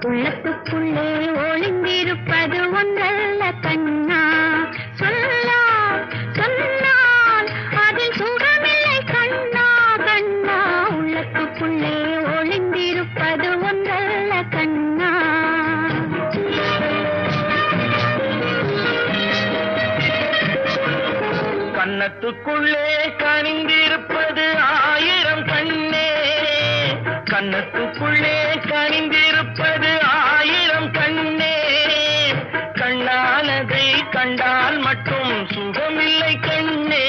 உள்ளத்துக்குள்ளே ஒளிந்திருப்பது ஒன்றல்ல கண்ணா. சொல்லால் சொன்னால் அதில் சுகமில்லை கண்ணா கண்ணா. உள்ளத்துக்குள்ளே ஒளிந்திருப்பது ஒன்றல்ல கண்ணா. கண்ணத்துக்குள்ளே கனிந்திருப்பது ஆயிரம் கண்ணே. கண்ணத்துக்குள்ளே கனிந்திருப்பது ஆயிரம் கண்ணே. கண்ணானதை கண்டால் மட்டும் சுகமில்லை கண்ணே,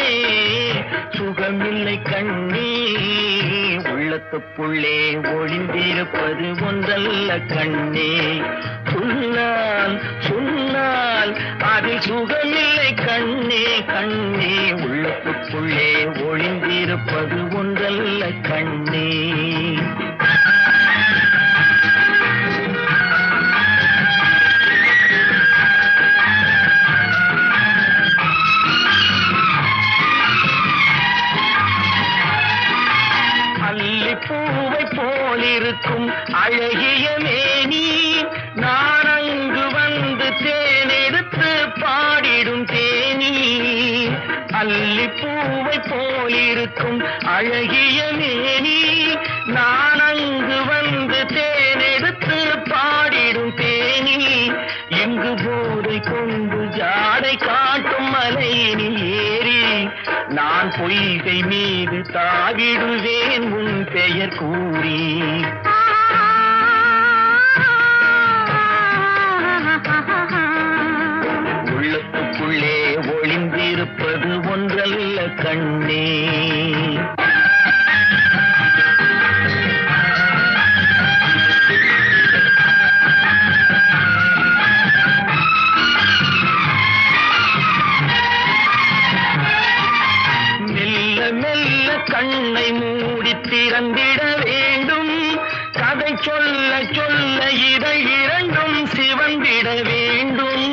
சுகமில்லை கண்ணே. உள்ளத்துக்குள்ளே ஒளிந்திருப்பது ஒன்றல்ல கண்ணே. சொன்னால் சொன்னால் அது சுகமில்லை கண்ணே கண்ணே. உள்ளத்துக்குள்ளே ஒளிந்திருப்பது ஒன்றல்ல கண்ணே. பூவை போலிருக்கும் அழகிய மேனி, நான் அங்கு வந்து தேனெடுத்து பாடிடும் தேனி. அல்லிப்பூவை போலிருக்கும் அழகிய மேனி, நான் அங்கு வந்து தேனெடுத்து பாடிடும் தேனி. எங்கு போதை கொண்டு ஜாடை காட்டும் மலையினில் ஏறி நான் பொய்கை மீது தாவிடுவேன் உன் பெயர் கூறி. உள்ளத்துக்குள்ளே ஒளிந்திருப்பது ஒன்றல்ல கண்ணே. மெல்ல கண்ணை மூடி திறந்திட வேண்டும். கதை சொல்ல சொல்ல இதை இரண்டும் சிவந்திட வேண்டும்.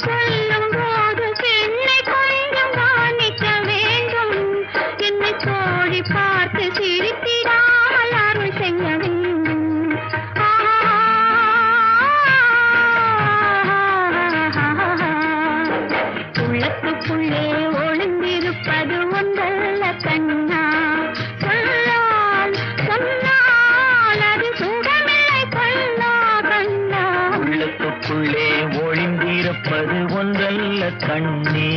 சொல்லும் போது என்னை கொஞ்சம் கவனிக்க வேண்டும். என்னை தோழி பார்த்து சிரித்திடாமல் அருள் செய்ய வேண்டும். உள்ளத்துக்குள்ளே ஒளிந்திருப்பது ஒன்றல்ல கண்ணா. சொல்லால் சொன்னால் அது சுகமில்லை கண்ணா கண்ணா. உள்ளத்துக்குள்ளே ஒளிந்திருப்பது ஒன்றல்ல கண்ணே.